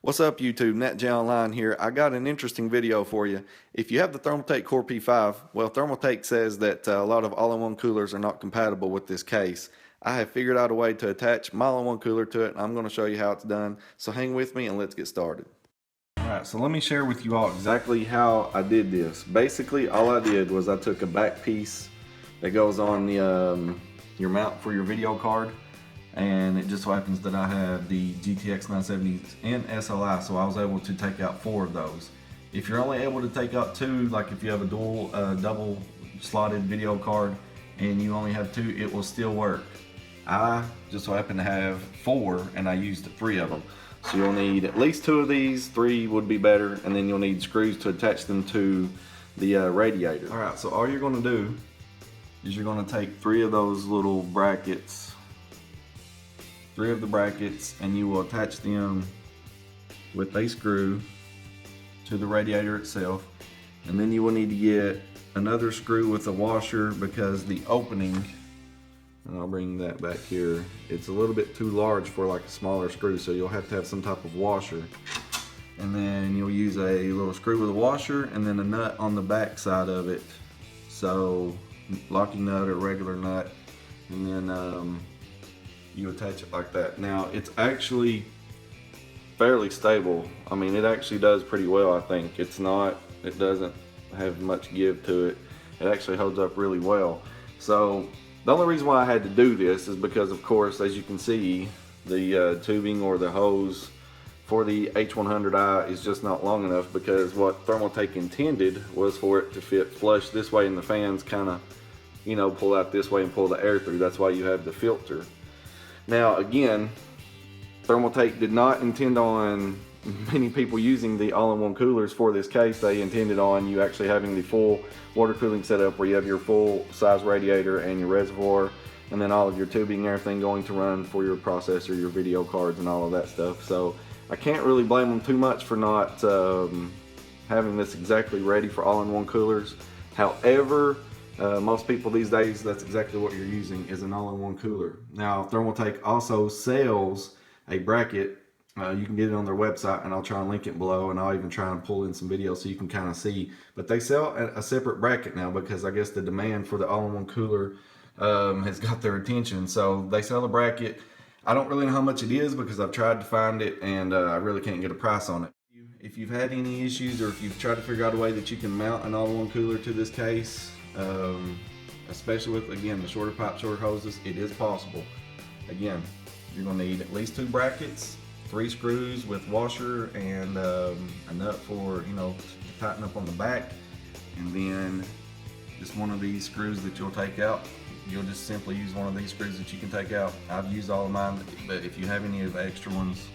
What's up YouTube, NetJ Online here. I got an interesting video for you. If you have the Thermaltake Core P5, well, Thermaltake says that a lot of all-in-one coolers are not compatible with this case. I have figured out a way to attach my all-in-one cooler to it, and I'm going to show you how it's done. So hang with me and let's get started. Alright, so let me share with you all exactly how I did this. Basically, all I did was I took a back piece that goes on the your mount for your video card, and it just so happens that I have the GTX 970s and SLI, so I was able to take out 4 of those. If you're only able to take out 2, like if you have a double slotted video card and you only have 2, it will still work. I just so happen to have 4 and I used 3 of them. So you'll need at least 2 of these, 3 would be better, and then you'll need screws to attach them to the radiator. Alright, so all you're going to do is you're going to take 3 of those little brackets, 3 of the brackets, and you will attach them with a screw to the radiator itself. And then you will need to get another screw with a washer, because the opening, and I'll bring that back here, it's a little bit too large for like a smaller screw, so you'll have to have some type of washer. And then you'll use a little screw with a washer and then a nut on the back side of it. So locking nut or regular nut, and then you attach it like that. Now it's actually fairly stable. I mean, it actually does pretty well, I think. It doesn't have much give to it. It actually holds up really well. So the only reason why I had to do this is because, of course, as you can see, the tubing or the hose for the H100i is just not long enough, because what Thermaltake intended was for it to fit flush this way, and the fans kind of, you know, pull out this way and pull the air through. That's why you have the filter. Now again, Thermaltake did not intend on many people using the all-in-one coolers for this case. They intended on you actually having the full water cooling setup, where you have your full size radiator and your reservoir, and then all of your tubing and everything going to run for your processor, your video cards, and all of that stuff. So I can't really blame them too much for not having this exactly ready for all-in-one coolers. However, most people these days, that's exactly what you're using, is an all-in-one cooler. Now Thermaltake also sells a bracket. You can get it on their website, and I'll try and link it below, and I'll even try and pull in some videos so you can kind of see. But they sell a separate bracket now, because I guess the demand for the all-in-one cooler has got their attention. So they sell a bracket. I don't really know how much it is, because I've tried to find it and I really can't get a price on it. If you've had any issues, or if you've tried to figure out a way that you can mount an all-in-one cooler to this case, especially with, again, the shorter pipe, shorter hoses, it is possible. Again, you're going to need at least 2 brackets, 3 screws with washer, and a nut for, you know, to tighten up on the back, and then just one of these screws that you'll take out. You'll just simply use one of these screws that you can take out. I've used all of mine, but if you have any of the extra ones,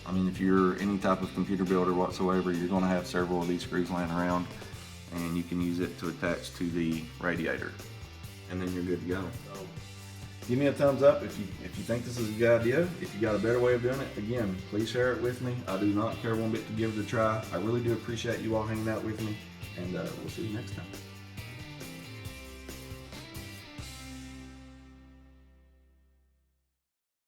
I mean, if you're any type of computer builder whatsoever, you're going to have several of these screws laying around, and you can use it to attach to the radiator, and then you're good to go. So give me a thumbs up if you think this is a good idea. If you got a better way of doing it, again, please share it with me. I do not care one bit to give it a try. I really do appreciate you all hanging out with me, and we'll see you next time.